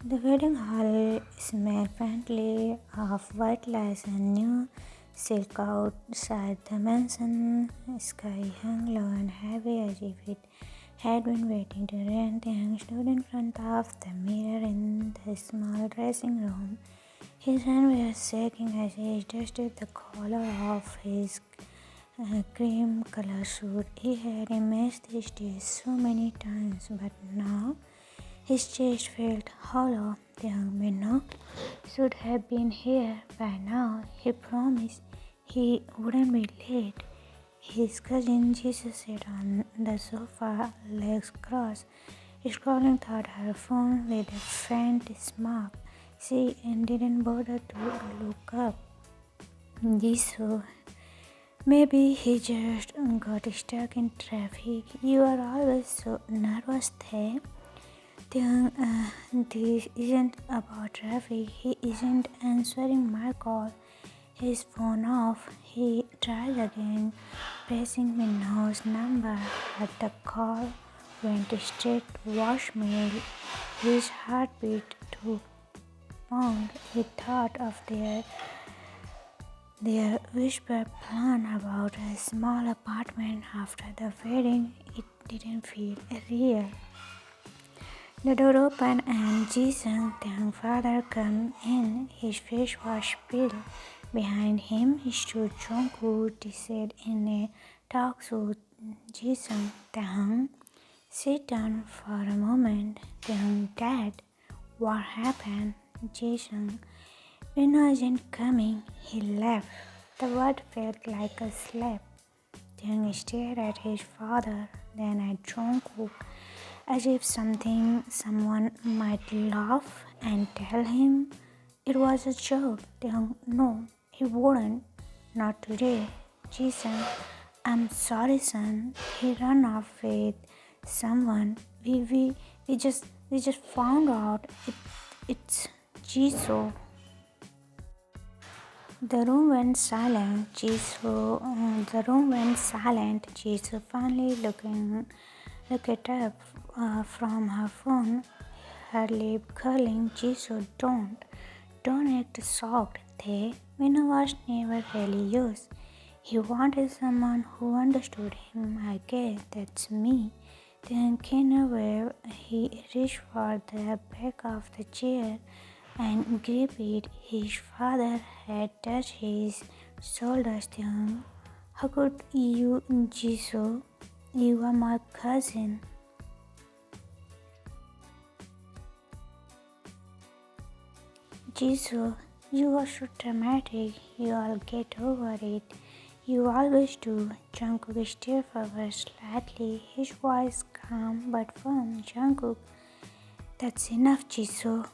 The wedding hall smelled faintly of white lights and new silk outside the mansion. Sky hung low and heavy as if it had been waiting to rain. The young stood in front of the mirror in the small dressing room. His hand was shaking as he adjusted the collar of his cream color suit. He had imaged this day so many times, but now his chest felt hollow. The young man should have been here by now. He promised he wouldn't be late. His cousin Jesus sat on the sofa, legs crossed, scrolling through her phone with a faint smirk. She didn't bother to look up. Jesus, maybe he just got stuck in traffic. You are always so nervous, Thay. This isn't about traffic. He isn't answering my call. His phone off. He tried again, pressing Minho's number, but the call went straight to voicemail. His heart beat to pound. He thought of their whispered plan about a small apartment after the wedding. It didn't feel real. The door opened and Jason, the young father, came in. His face was pale. Behind him stood Jungkook, said in a talk show. Jason, Taehyung, sit down for a moment. Taehyung, Dad, what happened? Jason, Vino isn't coming. He left. The word felt like a slap. Taehyung stared at his father, then at Jungkook, as if someone might laugh and tell him it was a joke. No, he wouldn't. Not today. Jason, I'm sorry, son. He ran off with someone. We just found out it's Jisoo. The room went silent. Jisoo finally looked up from her phone, her lip curling. Jisoo, don't act shocked. Vino was never really used. He wanted someone who understood him. I guess that's me. Then came a wave. He reached for the back of the chair and gripped it. His father had touched his shoulders. How could you, Jisoo? You are my cousin. Jisoo, you are so dramatic. You'll get over it. You always do. Jungkook stepped forward slightly, his voice calm but firm. Jungkook, that's enough, Jisoo.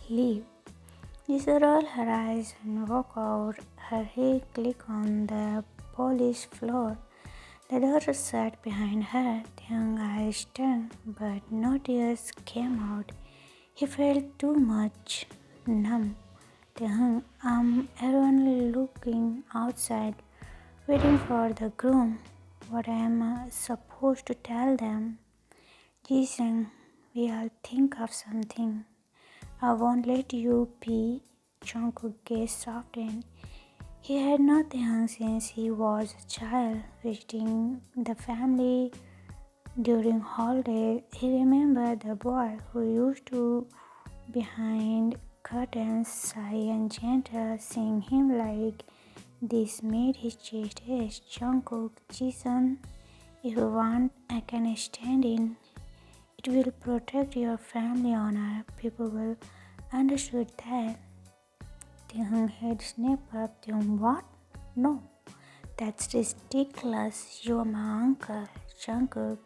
Leave. Jisoo rolled her eyes and walked out. Her heel clicked on the polished floor. The door shut behind her. The young eyes turned, but no tears came out. He felt too much numb. Everyone looking outside, waiting for the groom. What am I supposed to tell them? Jason, we'll think of something. I won't let you be. Jungkook gaze softened. He had not Taehyung since he was a child, visiting the family during holidays. He remembered the boy who used to behind curtains, shy and gentle, seeing him like this made his chest ache. Jungkook, Jason, if you want, I can stand in. It will protect your family honor. People will understood that. Taehyung had snapped up. Taehyung, what? No, that's ridiculous. You are my uncle, Jungkook,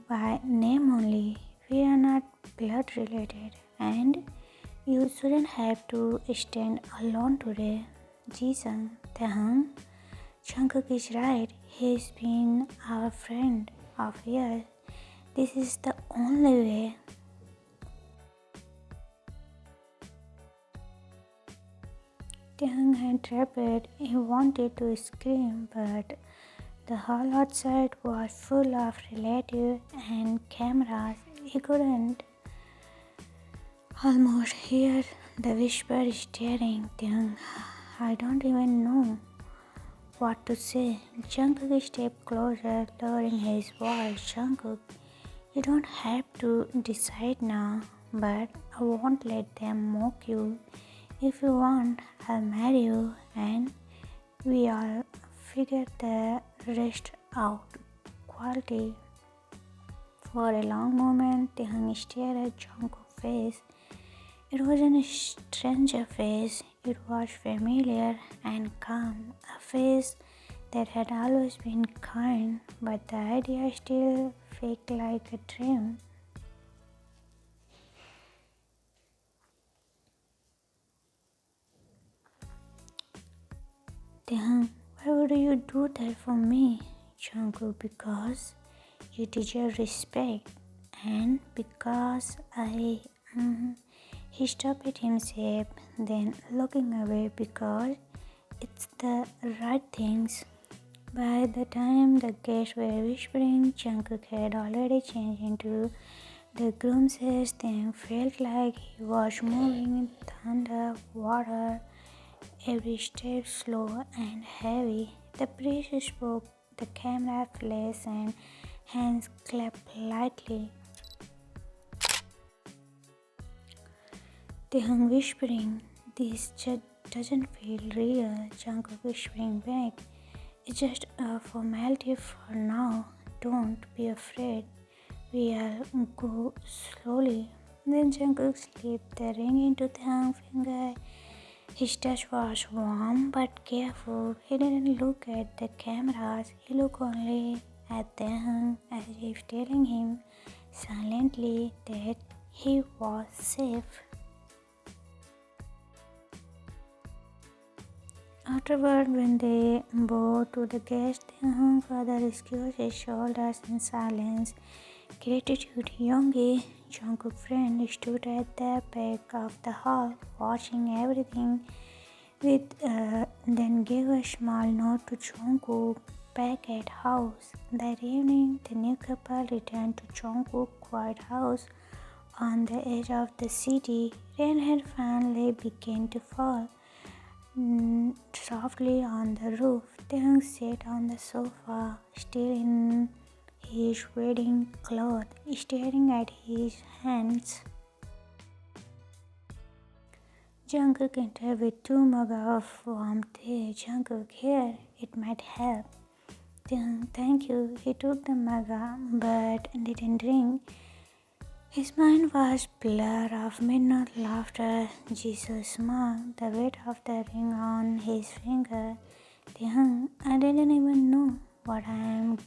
by name only. We are not blood related, and you shouldn't have to stand alone today. Jason, Taehyung, Jungkook is right. He's been our friend of years. This is the only way. Taehyung had trembled. He wanted to scream, but the hall outside was full of relatives and cameras. He couldn't. Almost hear the whisper staring. Then I don't even know what to say. Jungkook stepped closer, lowering his voice. Jungkook, you don't have to decide now, but I won't let them mock you. If you want, I'll marry you and we all figure the rest out. Quality. For a long moment, Taehyung stared at Jungkook's face. It wasn't a stranger face, it was familiar and calm, a face that had always been kind, but the idea still felt like a dream. Taehyung, why would you do that for me? Jungkook, because you deserve respect and because he stopped himself, then looking away because it's the right things. By the time the guests were whispering, Jungkook had already changed into the groom's hair. Then felt like he was moving in thunder, water, every step slow and heavy. The priest spoke, the camera flashed, and hands clapped lightly. Taehyung whispering, this just doesn't feel real. Jungkook whispering back, it's just a formality for now. Don't be afraid. We'll go slowly. Then Jungkook slipped the ring into Taehyung's finger. His touch was warm but careful. He didn't look at the cameras. He looked only at Taehyung as if telling him silently that he was safe. Afterward, when they bowed to the guest, Taehyung further rescued his shoulders in silence. Gratitude. Yoongi, Jungkook's friend, stood at the back of the hall, watching everything. Then gave a small note to Jungkook back at house. That evening, the new couple returned to Jungkook's quiet house on the edge of the city. Rain had finally begun to fall softly on the roof. Taehyung sat on the sofa, still in his wedding clothes, staring at his hands. Jungkook entered with two mugs of warm tea. Jungkook, here, it might help. Taehyung, thank you. He took the mug but didn't drink. His mind was blur of midnight laughter. Jesus smiled, the weight of the ring on his finger. Taehyung, I didn't even know what I am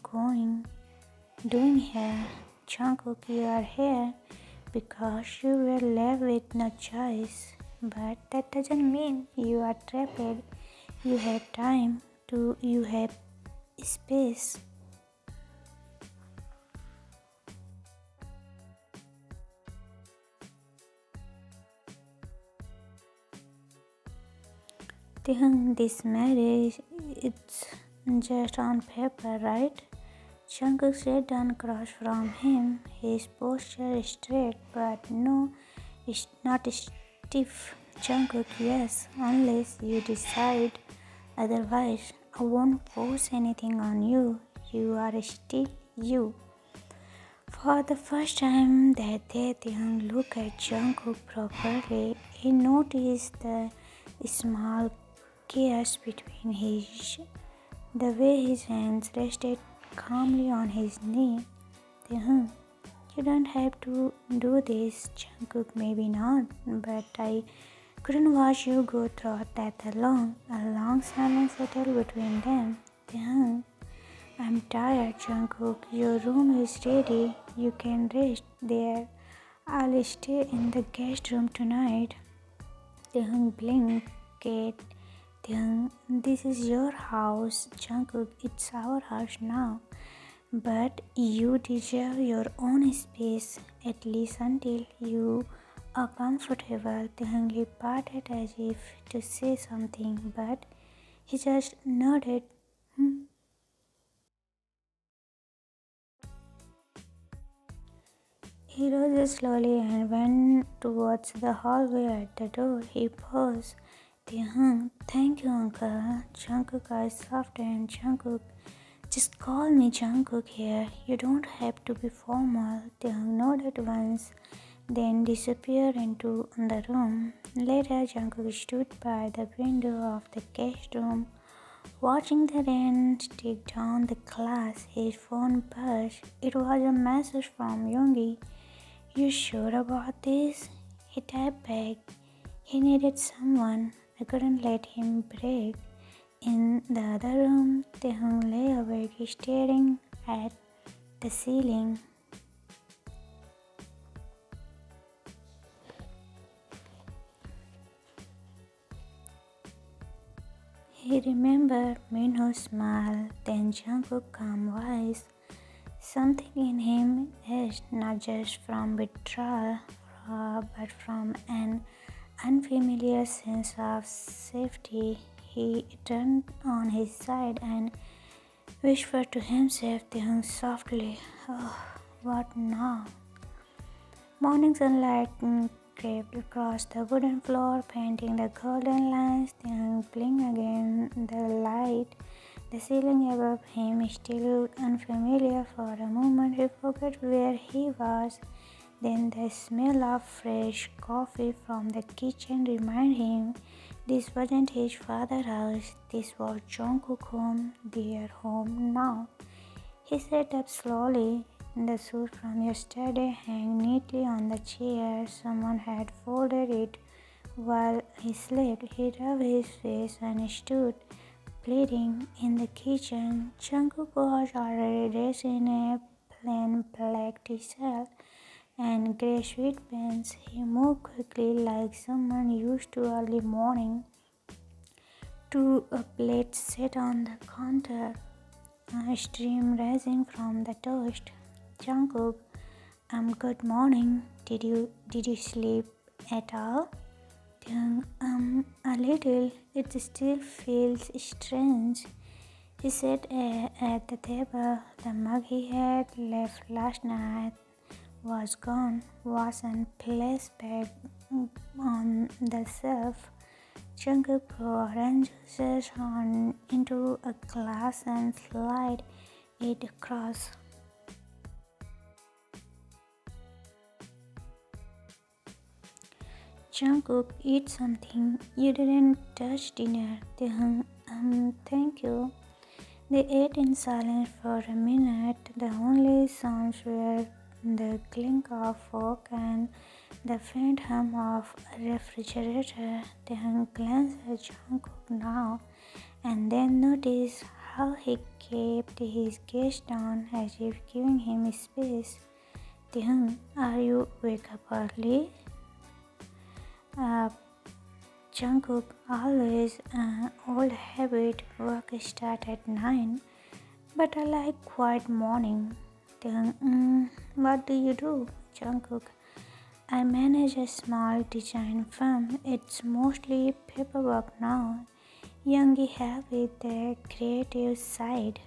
doing here. Jungkook, you are here because you were left with no choice. But that doesn't mean you are trapped. You have time you have space. Taehyung, this marriage, it's just on paper, right? Jungkook sat down across from him, his posture straight, but no, it's not stiff. Jungkook, yes, unless you decide otherwise. I won't force anything on you. You are still you. For the first time that day, Taehyung looked at Jungkook properly. He noticed the small chaos between the way his hands rested calmly on his knee. Taehyung, you don't have to do this. Jungkook, maybe not, but I couldn't watch you go through that alone. A long silence settled between them. Taehyung, I'm tired, Jungkook. Your room is ready. You can rest there. I'll stay in the guest room tonight. Taehyung blinked. Taehyung, this is your house, Jungkook. It's our house now. But you deserve your own space, at least until you are comfortable. Taehyung parted as if to say something, but he just nodded. Hmm. He rose slowly and went towards the hallway. At the door, he paused. Thank you, Uncle. Jungkook eyes softened. Jungkook, just call me Jungkook here. You don't have to be formal. Taehyung nodded once, then disappeared into the room. Later, Jungkook stood by the window of the guest room, watching the rain stick down the glass. His phone buzzed. It was a message from Yoongi. You sure about this? He typed back. He needed someone. I couldn't let him break. In the other room, Taehyung lay awake, staring at the ceiling. He remembered Minho's smile, then Jungkook's calm voice. Something in him asked, not just from withdrawal, but from an unfamiliar sense of safety. He turned on his side and whispered to himself, Taehyung softly, "Oh, what now?" Morning sunlight crept across the wooden floor, painting the golden lines. Taehyung blinked again. The light, the ceiling above him, still looked unfamiliar. For a moment, he forgot where he was. Then the smell of fresh coffee from the kitchen reminded him this wasn't his father's house. This was Jungkook's home, their home now. He sat up slowly. The suit from yesterday hung neatly on the chair. Someone had folded it while he slept. He rubbed his face and stood, bleeding, in the kitchen. Jungkook was already dressed in a plain black t-shirt and grey sweatpants. He moved quickly like someone used to early morning. To a plate set on the counter, a stream rising from the toast. Jungkook, good morning. Did you sleep at all? A little. It still feels strange. He sat at the table. The mug he had left last night was gone, wasn't placed back on the shelf. Jungkook poured orange juice into a glass and slid it across. Jungkook, eat something. You didn't touch dinner. Thank you. They ate in silence for a minute. The only sounds were the clink of fork and the faint hum of a refrigerator. Taehyung glanced at Jungkook now and then noticed how he kept his gaze down as if giving him space. Taehyung, are you wake up early? Uh, Jungkook, always old habit. Work start at 9, but I like quiet morning. What do you do, Jungkook? I manage a small design firm. It's mostly paperwork now. Youngie help with the creative side.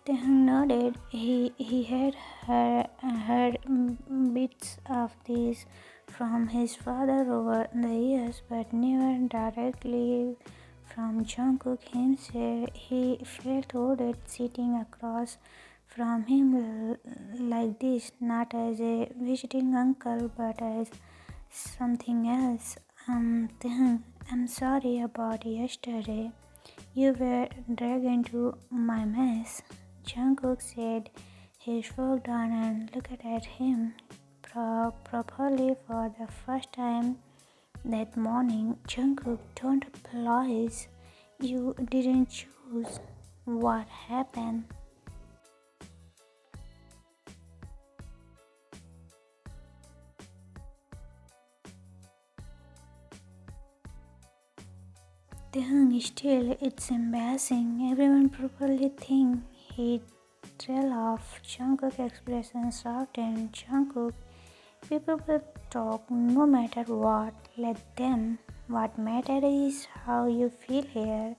Taehyung nodded. He had heard bits of this from his father over the years, but never directly from Jungkook himself. He felt honored sitting across from him like this, not as a visiting uncle, but as something else. Taehyung, I'm sorry about yesterday. You were dragged into my mess. Jungkook said, his fork down and looked at him properly for the first time that morning. Jungkook, don't apologize. You didn't choose. What happened? Still, it's embarrassing. Everyone probably think he trail off. Jungkook expression softened. Jungkook, people will talk no matter what. Let them. What matters is how you feel here.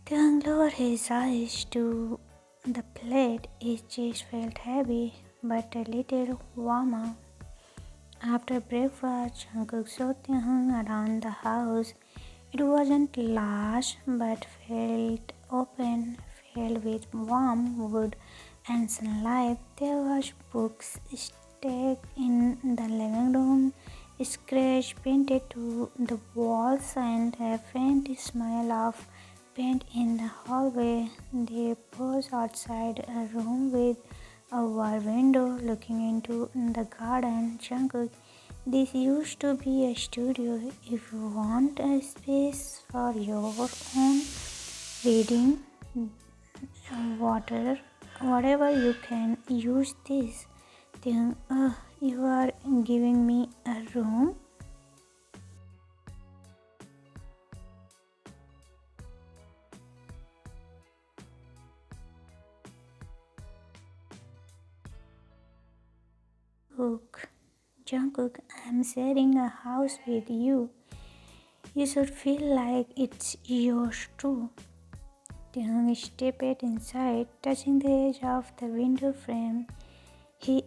Taehyung lowered his eyes to The plate is just felt heavy but a little warmer. After breakfast, Jungkook hung around the house. It wasn't large but felt open, filled with warm wood and sunlight. There was books stacked in the living room, scratch painted to the walls, and a faint smell of paint in the hallway. They paused outside a room with a wide window looking into the garden. Jungkook, this used to be a studio. If you want a space for your own reading, water, whatever, you can use this thing. You are giving me a room. Look, Jungkook, I'm sharing a house with you. You should feel like it's yours too. Taehyung stepped inside, touching the edge of the window frame. He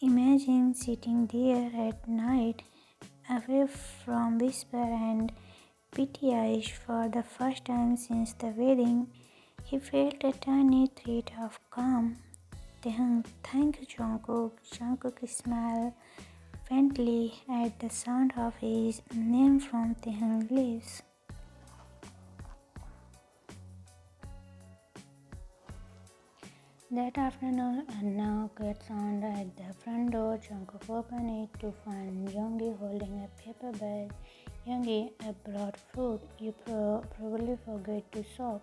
imagined sitting there at night, away from whisper and pity for the first time since the wedding. He felt a tiny thread of calm. Taehyung, thank you, Jungkook. Jungkook smiled faintly at the sound of his name from Taehyung's lips. That afternoon, a knock sounded at the front door. Jungkook opened it to find Yoongi holding a paper bag. Yoongi, I brought food. You probably forgot to shop.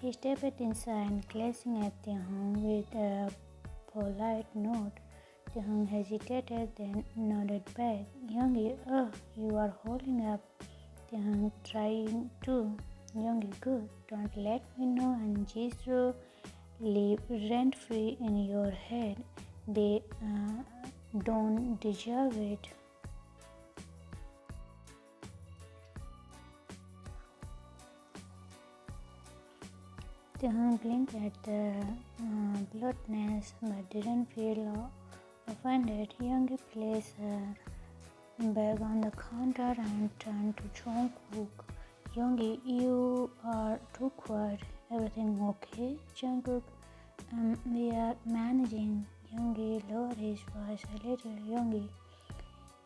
He stepped inside, glancing at Taehyung with a polite nod. Taehyung hesitated, then nodded back. Yoongi, oh, you are holding up. Taehyung, trying to. Yoongi, good. Don't let me know and Jisoo live rent-free in your head. They don't deserve it. Taehyung blinked at the bluntness but didn't feel offended. Yoongi placed a bag on the counter and turned to Jungkook. Yoongi, you are too quiet. Everything okay? Jungkook, we are managing. Yoongi lowered his voice a little. Yoongi,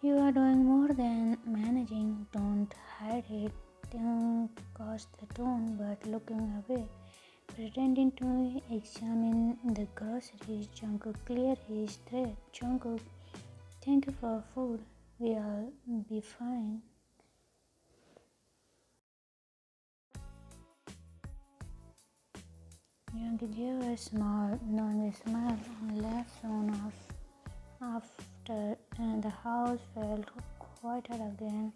you are doing more than managing. Don't hide it. Taehyung caused the tone but looking away, pretending to examine the groceries. Jungkook cleared his throat. Jungkook, thank you for food. We'll be fine. Yoongi gave a small, knowing smile and left soon after, and the house felt quieter again.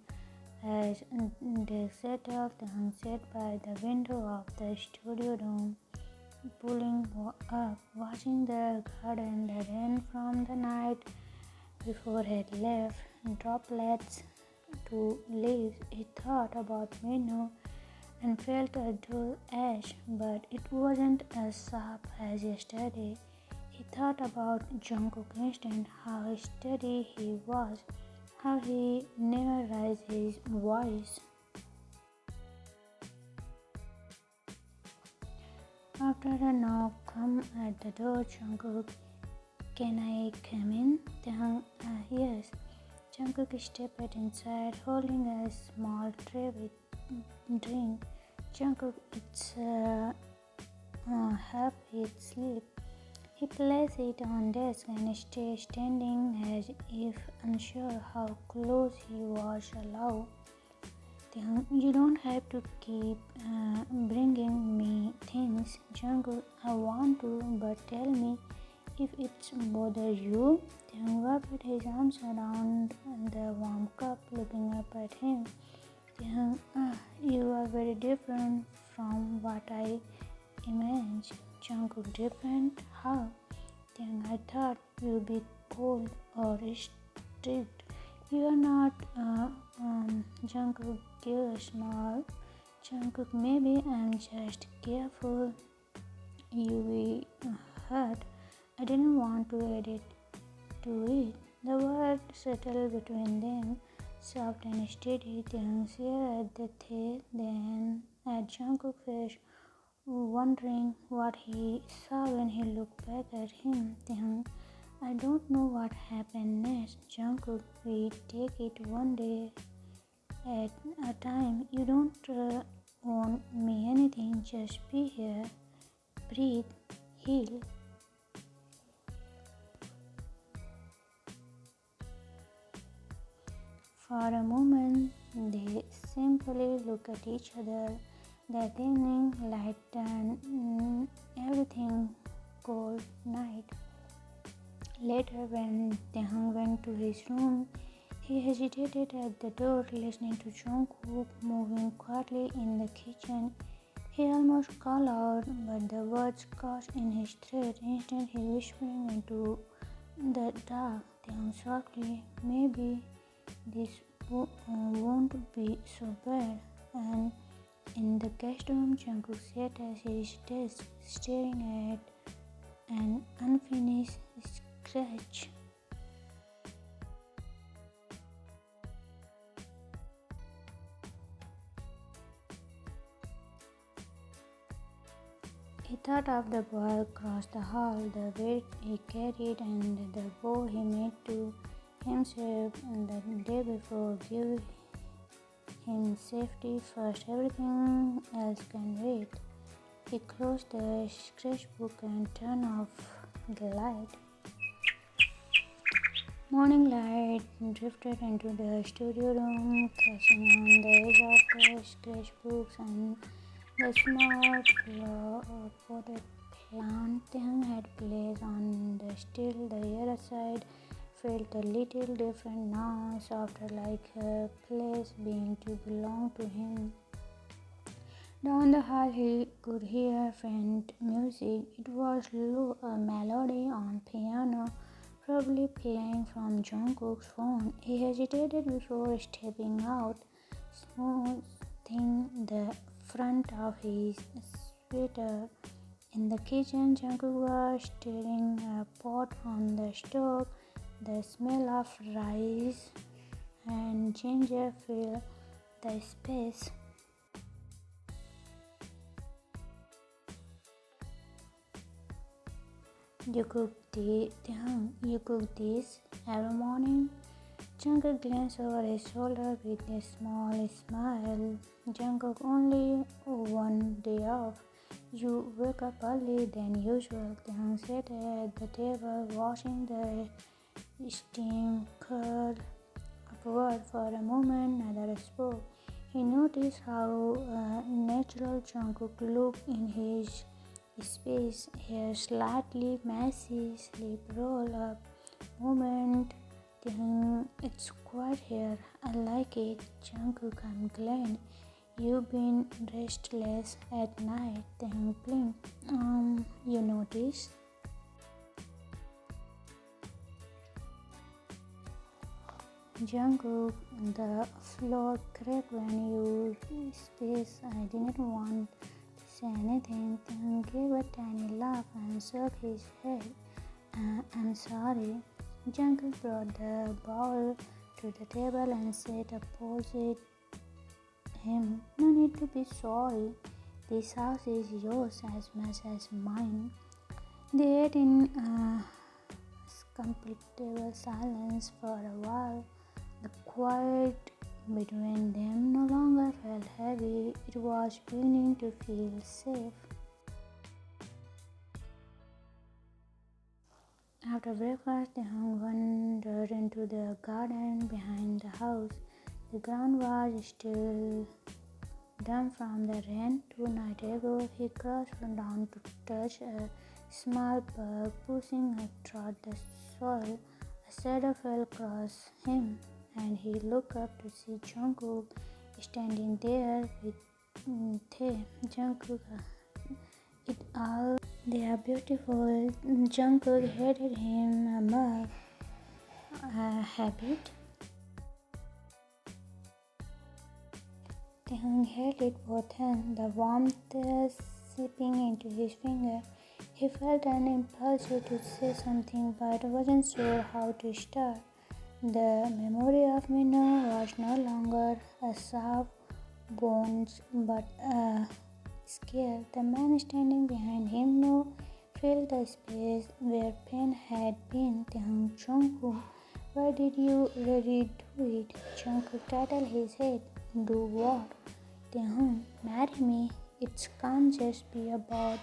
As they settled, Taehyung sat by the window of the studio room, pulling up, watching the garden. The rain from the night before had left droplets to leaves. He thought about Minu and felt a dull edge, but it wasn't as sharp as yesterday. He thought about Jungkook instant, how steady he was, how he never raised his voice. After a knock come at the door, Jungkook, can I come in? Taehyung, yes. Jungkook stepped inside, holding a small tray with drink. Jungkook, it's help it sleep. He placed it on desk and stayed standing as if unsure how close he was allowed. You don't have to keep bringing me things, Jungkook. I want to, but tell me if it's bother you. Taehyung wrapped his arms around the warm cup, looking up at him. Taehyung, you are very different from what I imagined. Jungkook, different? How? Taehyung, I thought you'd be cold or strict. You are not. Jungkook gave a smile. Jungkook, maybe I'm just careful. you be hurt. I didn't want to add it to it. The word settled between them, soft and steady. Taehyung stared at the tail, then at Jungkook's face, wondering what he saw when he looked back at him. Taehyung, I don't know what happened next. Jungkook, we take it one day at a time. You don't owe me anything. Just be here, breathe, heal. For a moment, they simply look at each other. That evening, light turned everything cold night. Later, when Taehyung went to his room, he hesitated at the door, listening to Jungkook moving quietly in the kitchen. He almost called out, but the words caught in his throat. Instantly whispering into the dark, Taehyung softly, maybe this won't be so bad. And in the guest room, Jungkook sat at his desk, staring at an unfinished sketch. He thought of the boy across the hall, the weight he carried, and the vow he made to himself the day before. Give him safety first, everything else can wait. He closed the sketchbook and turned off the light. Morning light drifted into the studio room, catching on the edge of the sketchbooks and the small potted plant Taehyung had placed on the still. The other side felt a little different now, softer, like a place being to belong to him. Down the hall he could hear faint music. It was low, a melody on piano, probably playing from Jungkook's phone. He hesitated before stepping out, smoothing the front of his sweater. In the kitchen, Jungkook was stirring a pot on the stove. The smell of rice and ginger filled the space. You cook this every morning? Jungkook glanced over his shoulder with a small smile. Jungkook, only one day off. You wake up early than usual. Taehyung sat at the table, watching the steam curl upward. For a moment, neither spoke. He noticed how natural Jungkook looked in his space, hair slightly messy, sleep roll up, movement. It's quiet here. I like it. Jungkook, I'm glad you've been restless at night. Blink. You notice? Jungkook, the floor cracked when you space. I didn't want to say anything. Taehyung gave a tiny laugh and shook his head. I'm sorry. Jungkook brought the bowl to the table and sat opposite him. No need to be sorry. This house is yours as much as mine. They ate in comfortable silence for a while. The quiet between them no longer felt heavy. It was beginning to feel safe. After breakfast, Taehyung wandered into the garden behind the house. The ground was still damp from the rain 2 nights ago. He crouched down to touch a small bug pushing across the soil. A shadow fell across him, and he looked up to see Jungkook standing there with Tae. Jungkook, it all they are beautiful. Jungkook handed him a mug. A habit. Taehyung held it both hands, the warmth seeping into his finger. He felt an impulse to say something but wasn't sure how to start. The memory of Minna was no longer a soft bones but a scare. The man standing behind him now filled the space where pain had been. Tehang Chonghu, why did you really do it? Chonghu tattled his head. Do what? Tehang, marry me. It can't just be about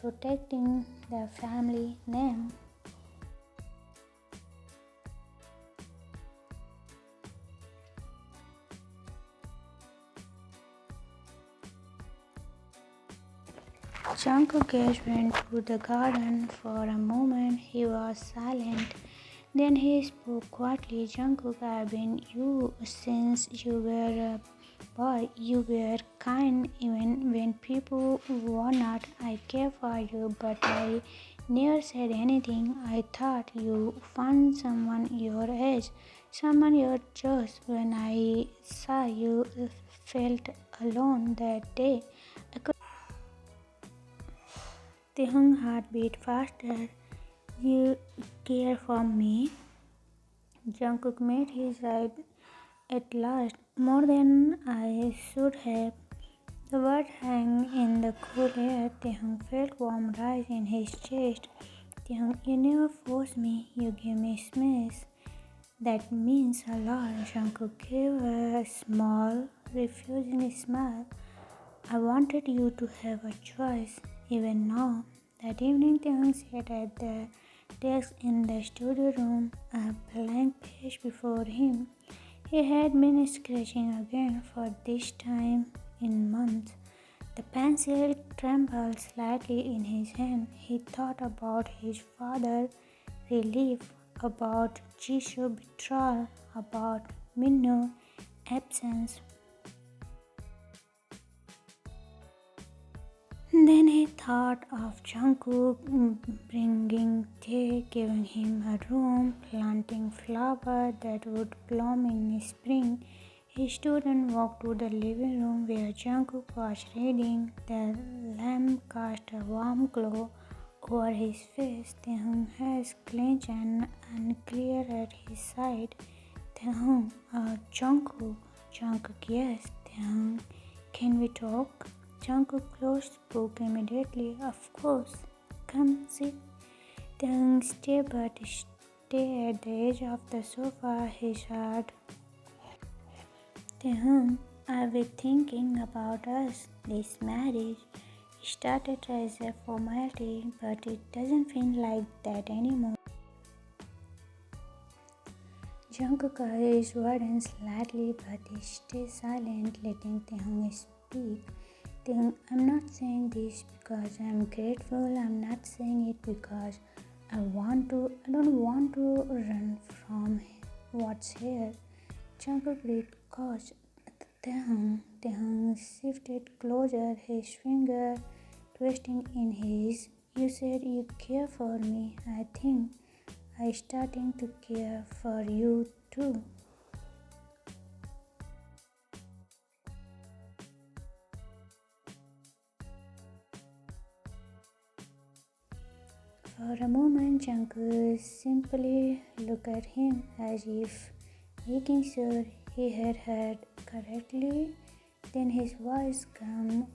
protecting the family name. Jungkook gazed into the garden. For a moment he was silent. Then he spoke quietly. Jungkook, I've been you since you were a boy. You were kind even when people were not. I care for you, but I never said anything. I thought you found someone your age, someone your choice. When I saw you felt alone that day, Tehung's heart beat faster. You care for me? Jungkook made his eyes at last, more than I should have. The words hung in the cool air. Tehung felt warm rise in his chest. Tehung, you never forced me. You gave me space. That means a lot. Jungkook gave a small, refusing smile. I wanted you to have a choice, even now. That evening, Tehung sat at the desk in the studio room, a blank page before him. He had been scratching again for this time in months. The pencil trembled slightly in his hand. He thought about his father's relief, about Jisoo's betrayal, about Minno's absence. Then he thought of Jungkook bringing tea, giving him a room, planting flowers that would bloom in spring. He stood and walked to the living room where Jungkook was reading. The lamp cast a warm glow over his face. Taehoon has clenched and unclear at his side. Taehoon, Jungkook. Jungkook, yes. Taehoon, can we talk? Jungkook closed the book immediately. Of course. Come sit. Taehoon stayed but stayed at the edge of the sofa, his heart. Taehoon, I've been thinking about us. This marriage started as a formality, but it doesn't feel like that anymore. Jungkook eyes widened slightly, but he stayed silent, letting Taehoon speak. Taehoon, I'm not saying this because I'm grateful. I'm not saying it because I don't want to run from what's here. Jungkook breathed caused. Taehoon shifted closer, his finger twisting in his. You said you care for me. I think I'm starting to care for you too. For a moment, Jungkook simply looked at him as if making sure he had heard correctly. Then his voice came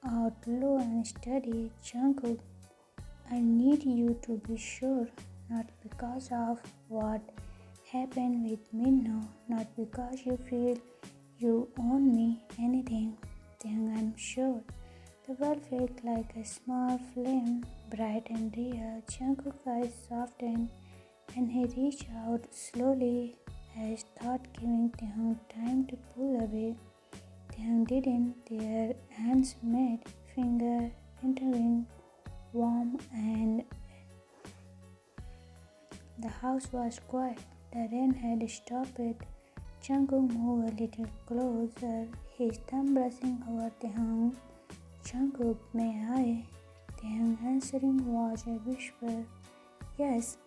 out low and steady. Jungkook, I need you to be sure, not because of what happened with Minno, not because you feel you own me anything. Then I'm sure. The world felt like a small flame, bright and real. Jungkook's eyes softened and he reached out slowly as thought giving Taehoon time to pull away. Taehoon didn't. Their hands met, finger entering warm, and the house was quiet. The rain had stopped. Jungkook moved a little closer, his thumb brushing over Taehoon. Jungkook, may I? Taehoon answering was a whisper. Yes.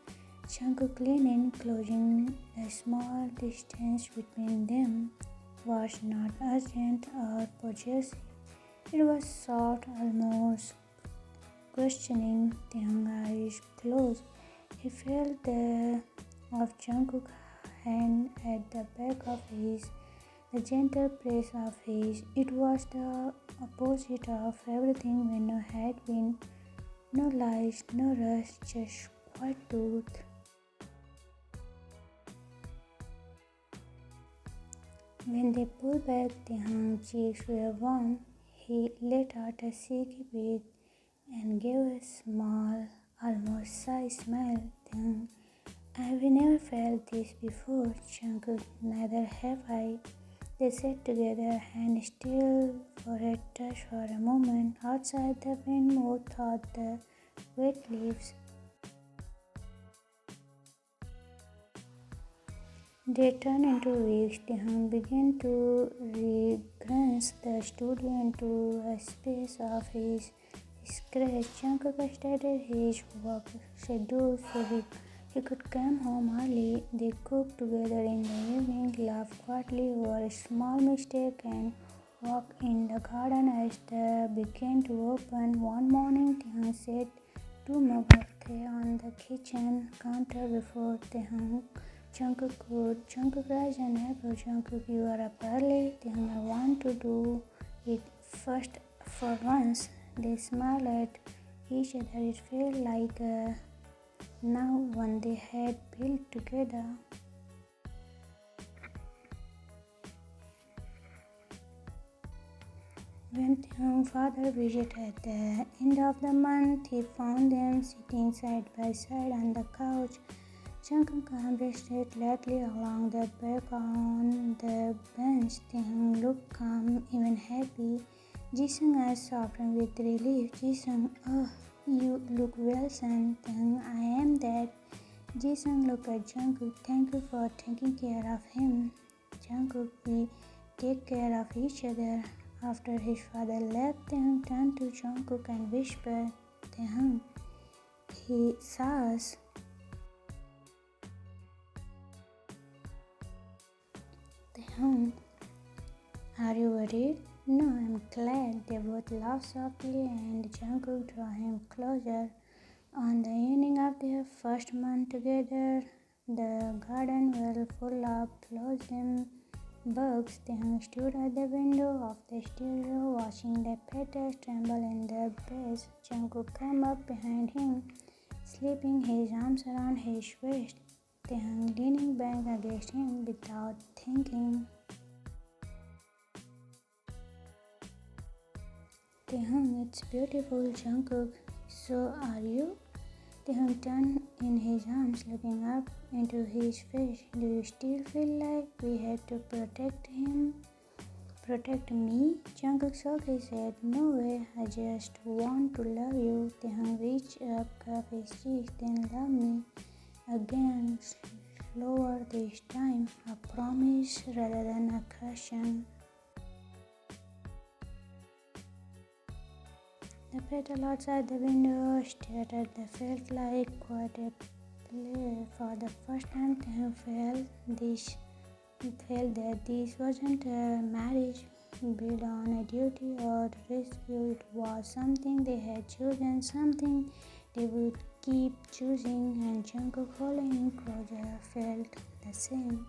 Jungkook leaned in, closing the small distance between them. Was not urgent or possessive. It was soft, almost questioning, Taehyung's eyes closed. He felt the of Jungkook's hand at the back of his, the gentle press of his. It was the opposite of everything Venu had been. No lies, no rush, just quiet truth. When they pulled back, Taehyung's cheeks were warm. He let out a shaky breath and gave a small, almost shy smile. Taehyung, I've never felt this before, Jungkook. Neither have I. They sat together, hands still for a touch for a moment. Outside the wind moved through the wet leaves. They turned into weeks. Taehyung began to regress the studio into a space of his scratch. Jungkook started his work schedule so he could come home early. They cooked together in the evening, laughed quietly over a small mistake, and walked in the garden as the began to open. One morning, Taehyung set two mugs of tea on the kitchen counter before Jungkook could. Jungkook rise and echo. Jungkook, you are up early. Taehyung, I want to do it first for once. They smiled at each other. It felt like now one they had built together. When Taehyung's father visited at the end of the month, he found them sitting side by side on the couch. Jungkook rested lightly along the back on the bench. Taehyung looked calm, even happy. Jisung's eyes softened with relief. Jisung, oh, you look well, son. Taehyung, I am that. Jisung looked at Jungkook. Thank you for taking care of him. Jungkook, we take care of each other. After his father left, Taehyung turned to Jungkook and whispered, Taehyung, he saw us. Taehyung, are you worried? No, I'm glad. They both laughed softly and Jungkook drew him closer. On the evening of their first month together, the garden was full of blossom bugs. Taehyung stood at the window of the studio watching the petals tremble in the breeze. Jungkook came up behind him, slipping his arms around his waist. Taehyung leaning back against him without thinking. Taehyung, it's beautiful, Jungkook. So are you? Taehyung turned in his arms, looking up into his face. Do you still feel like we had to protect him? Protect me? Jungkook shook his head. No way, I just want to love you. Taehyung reached up, cupped his cheeks, then love me. Again, slower this time, a promise rather than a question. The petal outside the window started. They felt like quite a play. For the first time, Taehyung felt that this wasn't a marriage built on a duty or rescue. It was something they had chosen, something they would keep choosing, and Jungkook holding him closer felt the same.